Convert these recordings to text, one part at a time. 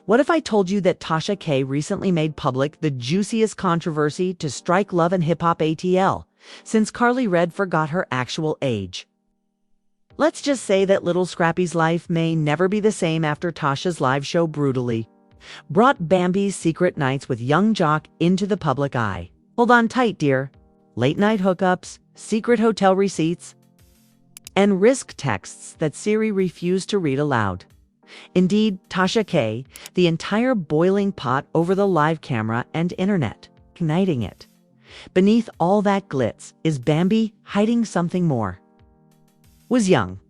What if I told you that Tasha K recently made public the juiciest controversy to strike Love and Hip Hop ATL, since Carly Red forgot her actual age? Let's just say that little Scrappy's life may never be the same after Tasha's live show brutally brought Bambi's secret nights with young Jock into the public eye. Hold on tight, dear. Late night hookups, secret hotel receipts, and risk texts that Siri refused to read aloud. Indeed, Tasha K, the entire boiling pot over the live camera and internet, igniting it. Beneath all that glitz is Bambi hiding something more. Was young.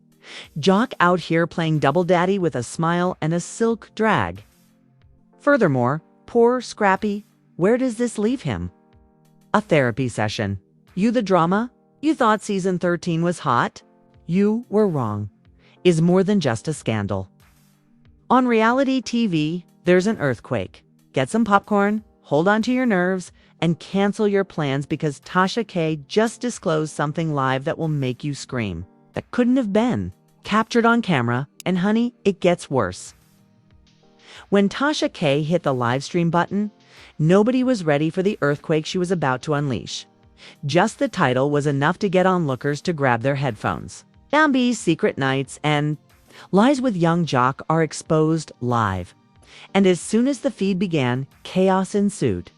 Jock out here playing double daddy with a smile and a silk drag. Furthermore, poor Scrappy, where does this leave him? A therapy session. You the drama? You thought season 13 was hot? You were wrong. Is more than just a scandal. On reality TV, there's an earthquake. Get some popcorn, hold on to your nerves, and cancel your plans because Tasha K just disclosed something live that will make you scream. That couldn't have been captured on camera, and honey, it gets worse. When Tasha K hit the live stream button, nobody was ready for the earthquake she was about to unleash. Just the title was enough to get onlookers to grab their headphones. Bambi's secret nights and lies with young Jock are exposed live. And as soon as the feed began, chaos ensued.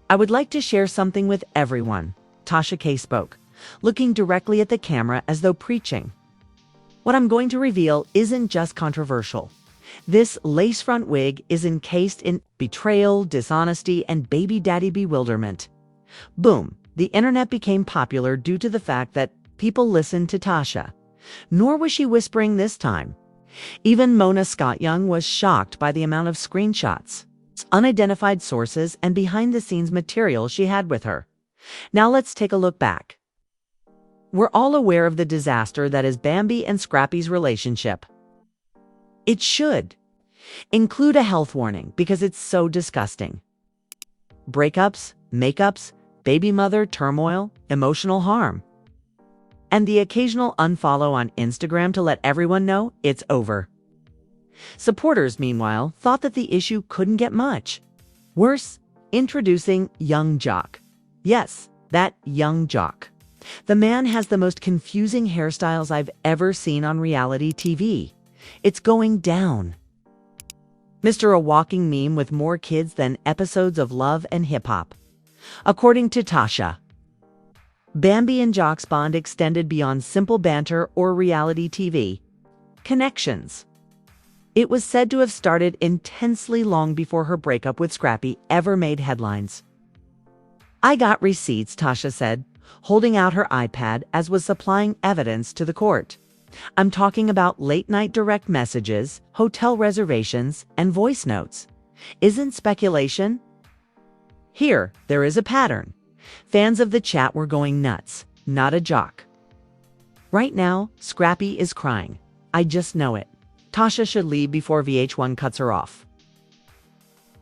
I would like to share something with everyone, Tasha K spoke, looking directly at the camera as though preaching. What I'm going to reveal isn't just controversial. This lace front wig is encased in betrayal, dishonesty, and baby daddy bewilderment. Boom, the internet became popular due to the fact that people listened to Tasha. Nor was she whispering this time. Even Mona Scott Young was shocked by the amount of screenshots, unidentified sources, and behind-the-scenes material she had with her. Now let's take a look back. We're all aware of the disaster that is Bambi and Scrappy's relationship. It should include a health warning because it's so disgusting. Breakups, makeups, baby mother turmoil, emotional harm. And the occasional unfollow on Instagram to let everyone know it's over. Supporters, meanwhile, thought that the issue couldn't get much worse. Introducing young Jock. Yes, that young Jock. The man has the most confusing hairstyles I've ever seen on reality TV. It's going down. Mr. A walking meme with more kids than episodes of Love and Hip Hop. According to Tasha, Bambi and Jock's bond extended beyond simple banter or reality TV connections. It was said to have started intensely long before her breakup with Scrappy ever made headlines. I got receipts, Tasha said, holding out her iPad as was supplying evidence to the court. I'm talking about late-night direct messages, hotel reservations, and voice notes. Isn't speculation? Here, there is a pattern. Fans of the chat were going nuts, not a Jock. Right now, Scrappy is crying. I just know it. Tasha should leave before VH1 cuts her off.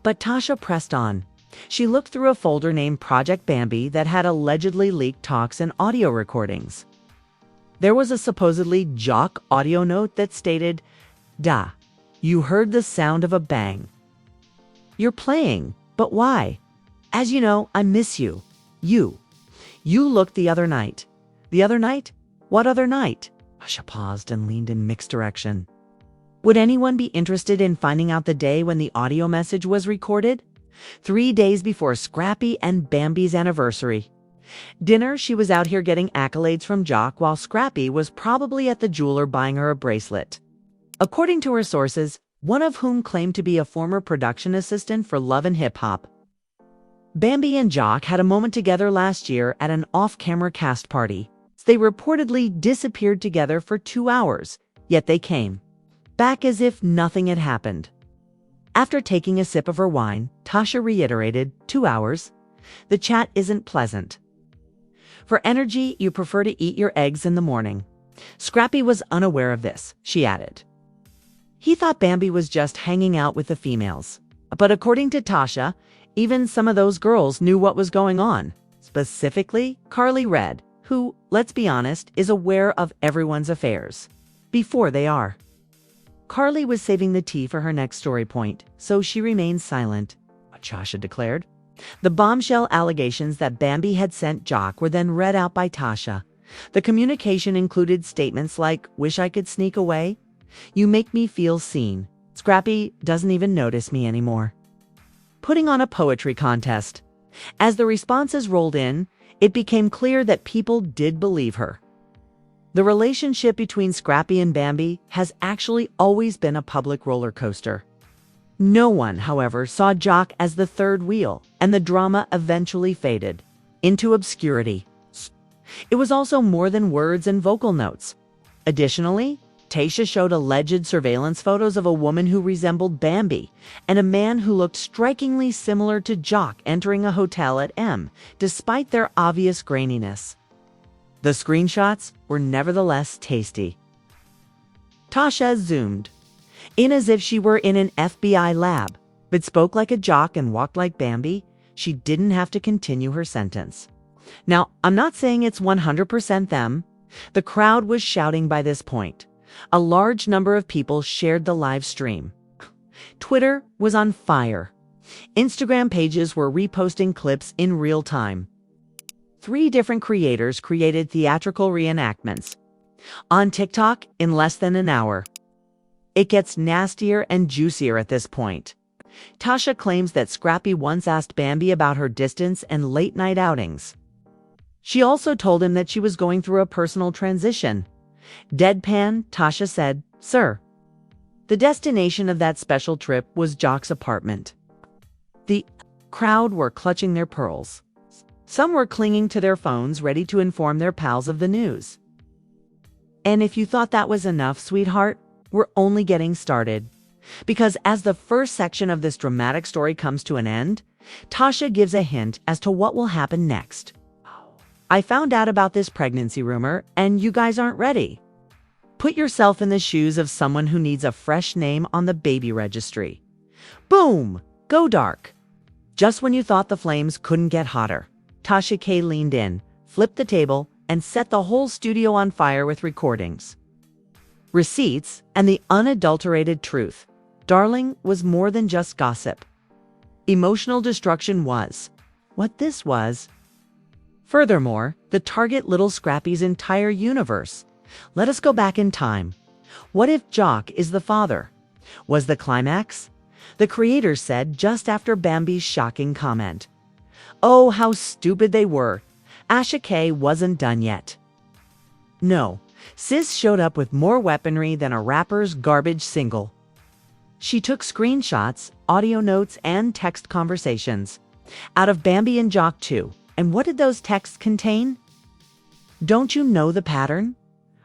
But Tasha pressed on. She looked through a folder named Project Bambi that had allegedly leaked talks and audio recordings. There was a supposedly Jock audio note that stated, "Da, you heard the sound of a bang. You're playing, but why? As you know, I miss you. You looked the other night." The other night? What other night? Tasha paused and leaned in mixed direction. Would anyone be interested in finding out the day when the audio message was recorded? 3 days before Scrappy and Bambi's anniversary. Dinner, she was out here getting accolades from Jock while Scrappy was probably at the jeweler buying her a bracelet. According to her sources, one of whom claimed to be a former production assistant for Love and Hip Hop. Bambi and Jock had a moment together last year at an off-camera cast party. They reportedly disappeared together for 2 hours, yet they came back as if nothing had happened. After taking a sip of her wine, Tasha reiterated, 2 hours? The chat isn't pleasant. For energy, you prefer to eat your eggs in the morning. Scrappy was unaware of this, she added. He thought Bambi was just hanging out with the females. But according to Tasha, even some of those girls knew what was going on. Specifically, Carly Red, who, let's be honest, is aware of everyone's affairs. Before they are. Carly was saving the tea for her next story point, so she remained silent, Tasha declared. The bombshell allegations that Bambi had sent Jock were then read out by Tasha. The communication included statements like, "Wish I could sneak away? You make me feel seen. Scrappy doesn't even notice me anymore." Putting on a poetry contest. As the responses rolled in, it became clear that people did believe her. The relationship between Scrappy and Bambi has actually always been a public roller coaster. No one, however, saw Jock as the third wheel, and the drama eventually faded into obscurity. It was also more than words and vocal notes. Additionally, Tasha showed alleged surveillance photos of a woman who resembled Bambi and a man who looked strikingly similar to Jock entering a hotel at M, despite their obvious graininess. The screenshots were nevertheless tasty. Tasha zoomed in as if she were in an FBI lab, but spoke like a Jock and walked like Bambi. She didn't have to continue her sentence. Now, I'm not saying it's 100% them. The crowd was shouting by this point. A large number of people shared the live stream. Twitter was on fire. Instagram pages were reposting clips in real time. 3 different creators created theatrical reenactments. On TikTok, in less than an hour. It gets nastier and juicier at this point. Tasha claims that Scrappy once asked Bambi about her distance and late-night outings. She also told him that she was going through a personal transition. Deadpan, Tasha said, "Sir." The destination of that special trip was Jock's apartment. The crowd were clutching their pearls. Some were clinging to their phones, ready to inform their pals of the news. And if you thought that was enough, sweetheart, we're only getting started. Because as the first section of this dramatic story comes to an end, Tasha gives a hint as to what will happen next. "I found out about this pregnancy rumor, and you guys aren't ready. Put yourself in the shoes of someone who needs a fresh name on the baby registry." Boom! Go dark. Just when you thought the flames couldn't get hotter, Tasha K leaned in, flipped the table, and set the whole studio on fire with recordings, receipts, and the unadulterated truth. Darling was more than just gossip. Emotional destruction was what this was. Furthermore, the target little Scrappy's entire universe. Let us go back in time. What if Jock is the father? Was the climax? The creators said just after Bambi's shocking comment. Oh, how stupid they were. Tasha K wasn't done yet. No, Sis showed up with more weaponry than a rapper's garbage single. She took screenshots, audio notes, and text conversations out of Bambi and Jock too. And what did those texts contain? Don't you know the pattern?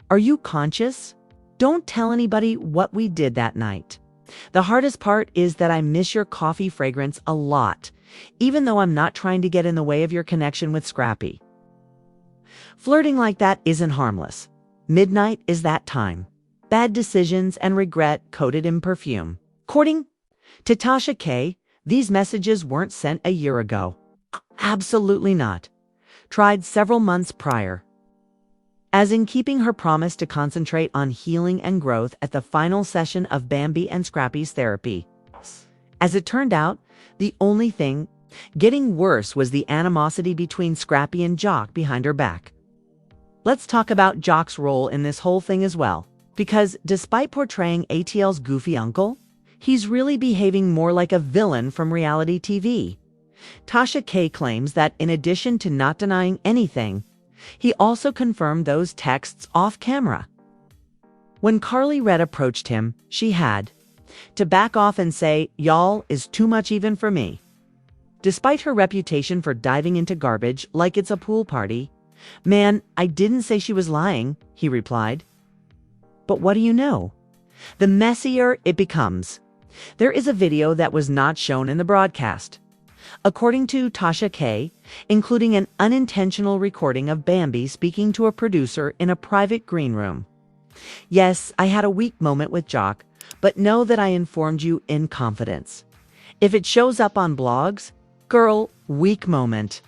Are you conscious? Don't tell anybody what we did that night. The hardest part is that I miss your coffee fragrance a lot, even though I'm not trying to get in the way of your connection with Scrappy. Flirting like that isn't harmless. Midnight is that time. Bad decisions and regret coated in perfume. According to Tasha K, these messages weren't sent a year ago. Absolutely not. Tried several months prior. As in keeping her promise to concentrate on healing and growth at the final session of Bambi and Scrappy's therapy. As it turned out, the only thing getting worse was the animosity between Scrappy and Jock behind her back. Let's talk about Jock's role in this whole thing as well, because despite portraying ATL's goofy uncle, he's really behaving more like a villain from reality TV. Tasha K claims that in addition to not denying anything, he also confirmed those texts off camera. When Carly Red approached him, she had to back off and say, "Y'all is too much even for me." Despite her reputation for diving into garbage like it's a pool party, "Man, I didn't say she was lying," he replied. But what do you know? The messier it becomes. There is a video that was not shown in the broadcast. According to Tasha K, including an unintentional recording of Bambi speaking to a producer in a private green room. "Yes, I had a weak moment with Jock, but know that I informed you in confidence. If it shows up on blogs, girl, weak moment.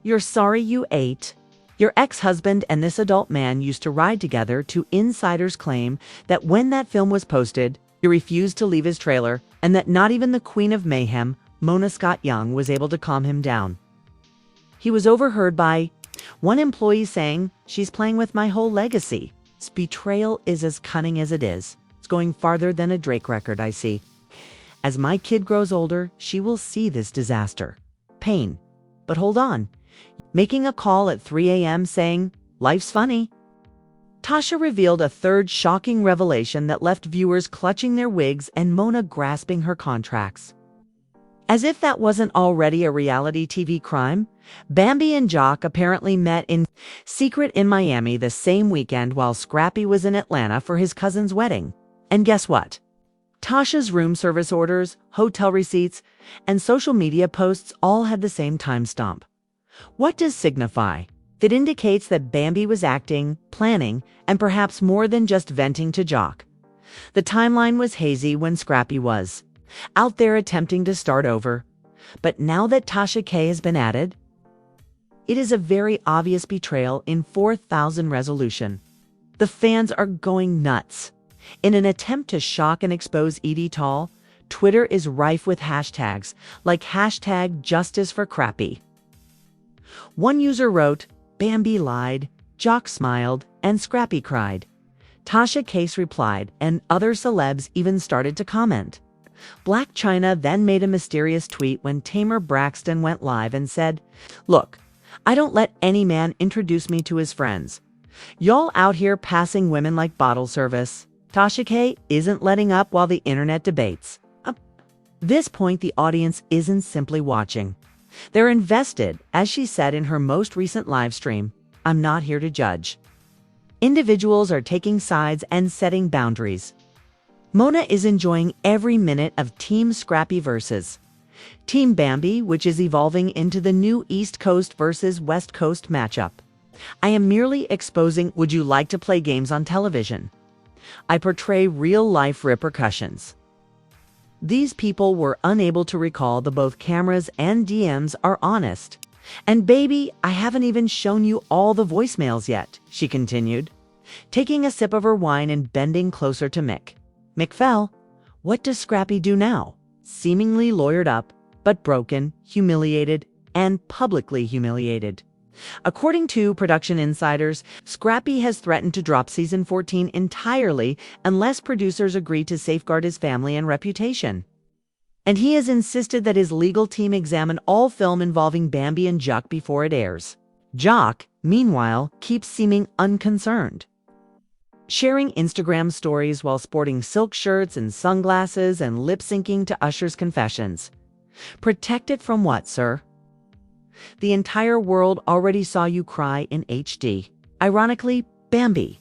You're sorry you ate." Your ex-husband and this adult man used to ride together to insiders claim that when that film was posted, he refused to leave his trailer and that not even the Queen of Mayhem, Mona Scott Young, was able to calm him down. He was overheard by one employee saying, "She's playing with my whole legacy. This betrayal is as cunning as it is. It's going farther than a Drake record, I see. As my kid grows older, she will see this disaster. Pain. But hold on. Making a call at 3 a.m. saying, 'Life's funny.'" Tasha revealed a third shocking revelation that left viewers clutching their wigs and Mona grasping her contracts. As if that wasn't already a reality TV crime, Bambi and Jock apparently met in secret in Miami the same weekend while Scrappy was in Atlanta for his cousin's wedding. And guess what? Tasha's room service orders, hotel receipts, and social media posts all had the same timestamp. What does signify? It indicates that Bambi was acting, planning, and perhaps more than just venting to Jock. The timeline was hazy when Scrappy was out there attempting to start over. But now that Tasha K has been added, it is a very obvious betrayal in 4,000 resolution. The fans are going nuts. In an attempt to shock and expose Edie Tall, Twitter is rife with hashtags like #JusticeForCrappy. One user wrote, "Bambi lied, Jock smiled, and Scrappy cried." Tasha Case replied, and other celebs even started to comment. Black China then made a mysterious tweet when Tamer Braxton went live and said, "Look, I don't let any man introduce me to his friends. Y'all out here passing women like bottle service. Tasha K isn't letting up while the internet debates." At this point, the audience isn't simply watching. They're invested, as she said in her most recent live stream, "I'm not here to judge." Individuals are taking sides and setting boundaries. Mona is enjoying every minute of Team Scrappy versus Team Bambi, which is evolving into the new East Coast versus West Coast matchup. "I am merely exposing, would you like to play games on television? I portray real-life repercussions." These people were unable to recall that both cameras and DMs are honest. "And baby, I haven't even shown you all the voicemails yet," she continued, taking a sip of her wine and bending closer to Mick. Mick fell. What does Scrappy do now? Seemingly lawyered up, but broken, humiliated, and publicly humiliated. According to production insiders, Scrappy has threatened to drop season 14 entirely unless producers agree to safeguard his family and reputation. And he has insisted that his legal team examine all film involving Bambi and Jock before it airs. Jock, meanwhile, keeps seeming unconcerned, sharing Instagram stories while sporting silk shirts and sunglasses and lip-syncing to Usher's confessions. Protected from what, sir? The entire world already saw you cry in HD. Ironically, Bambi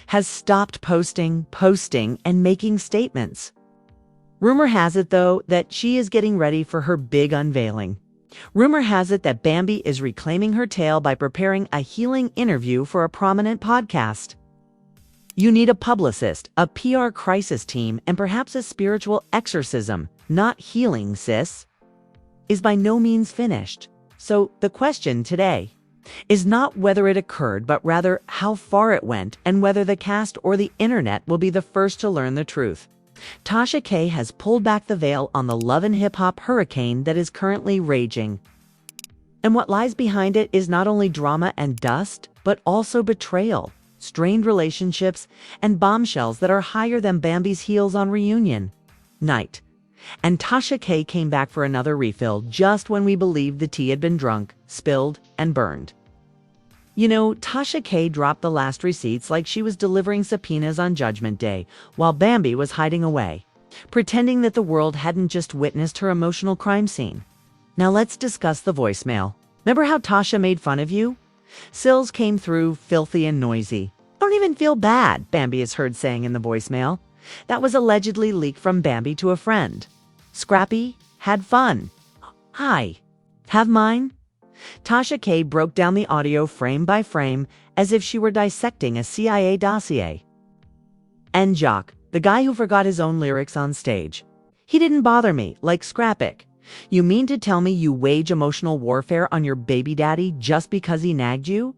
has stopped posting, and making statements. Rumor has it, though, that she is getting ready for her big unveiling. Rumor has it that Bambi is reclaiming her tail by preparing a healing interview for a prominent podcast. You need a publicist, a PR crisis team, and perhaps a spiritual exorcism. Not healing, sis. Is by no means finished. So the question today is not whether it occurred, but rather how far it went and whether the cast or the internet will be the first to learn the truth. Tasha K has pulled back the veil on the love and hip-hop hurricane that is currently raging. And what lies behind it is not only drama and dust, but also betrayal, strained relationships, and bombshells that are higher than Bambi's heels on reunion night. And Tasha K came back for another refill just when we believed the tea had been drunk, spilled, and burned. You know, Tasha K dropped the last receipts like she was delivering subpoenas on Judgment Day, while Bambi was hiding away, pretending that the world hadn't just witnessed her emotional crime scene. Now let's discuss the voicemail. Remember how Tasha made fun of you? Sills came through filthy and noisy. "Don't even feel bad," Bambi is heard saying in the voicemail. That was allegedly leaked from Bambi to a friend. Scrappy had fun. Hi. Have mine? Tasha K broke down the audio frame by frame as if she were dissecting a CIA dossier. And Jock, the guy who forgot his own lyrics on stage. "He didn't bother me, like Scrappic. You mean to tell me you wage emotional warfare on your baby daddy just because he nagged you?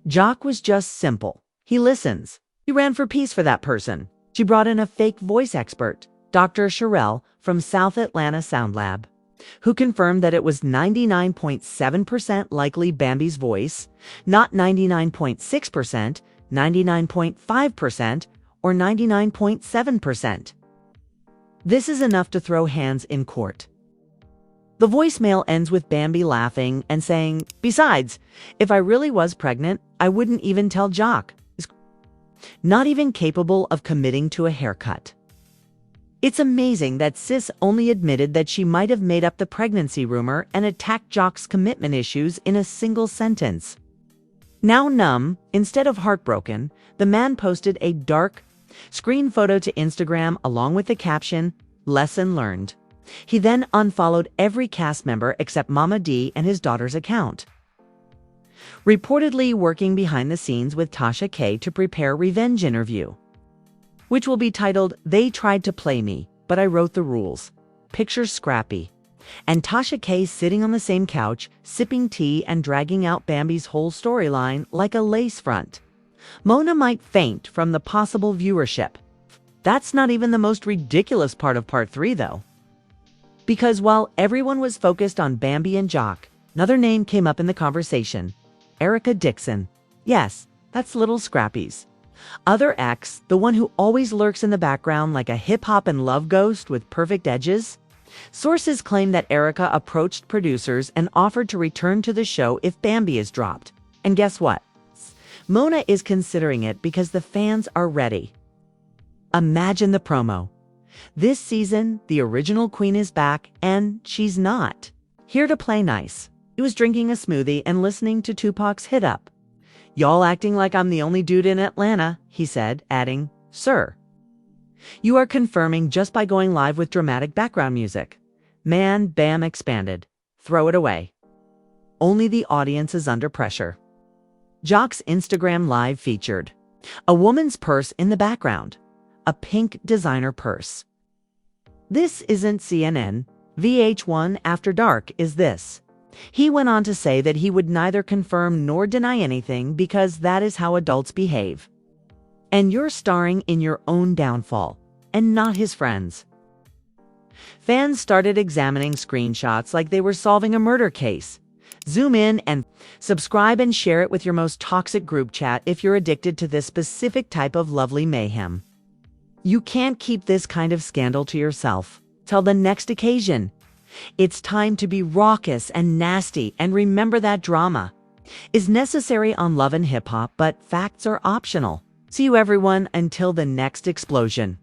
Jock was just simple. He listens. He ran for peace for that person. She brought in a fake voice expert, Dr. Sherelle from South Atlanta Sound Lab, who confirmed that it was 99.7% likely Bambi's voice, not 99.6%, 99.5%, or 99.7%. This is enough to throw hands in court. The voicemail ends with Bambi laughing and saying, "Besides, if I really was pregnant, I wouldn't even tell Jock." Not even capable of committing to a haircut. It's amazing that Sis only admitted that she might have made up the pregnancy rumor and attacked Jock's commitment issues in a single sentence. Now numb, instead of heartbroken, the man posted a dark screen photo to Instagram along with the caption, "Lesson learned." He then unfollowed every cast member except Mama D and his daughter's account. Reportedly working behind the scenes with Tasha K to prepare revenge interview, which will be titled, "They Tried to Play Me, But I Wrote the Rules." Pictures scrappy. And Tasha K sitting on the same couch, sipping tea and dragging out Bambi's whole storyline like a lace front. Mona might faint from the possible viewership. That's not even the most ridiculous part of part 3, though. Because while everyone was focused on Bambi and Jock, another name came up in the conversation. Erica Dixon. Yes, that's Little Scrappy's other ex, the one who always lurks in the background like a hip-hop and love ghost with perfect edges. Sources claim that Erica approached producers and offered to return to the show if Bambi is dropped. And guess what? Mona is considering it because the fans are ready. Imagine the promo. This season, the original queen is back, and she's not here to play nice. He was drinking a smoothie and listening to Tupac's Hit Up. "Y'all acting like I'm the only dude in Atlanta," he said, adding, "Sir, you are confirming just by going live with dramatic background music." Man, Bam expanded. Throw it away. Only the audience is under pressure. Jock's Instagram Live featured a woman's purse in the background, a pink designer purse. This isn't CNN. VH1 After Dark is this. He went on to say that he would neither confirm nor deny anything because that is how adults behave. And you're starring in your own downfall, and not his friends. Fans started examining screenshots like they were solving a murder case. Zoom in and subscribe and share it with your most toxic group chat if you're addicted to this specific type of lovely mayhem. You can't keep this kind of scandal to yourself till the next occasion. It's time to be raucous and nasty, and remember that drama is necessary on Love and Hip Hop, but facts are optional. See you everyone until the next explosion.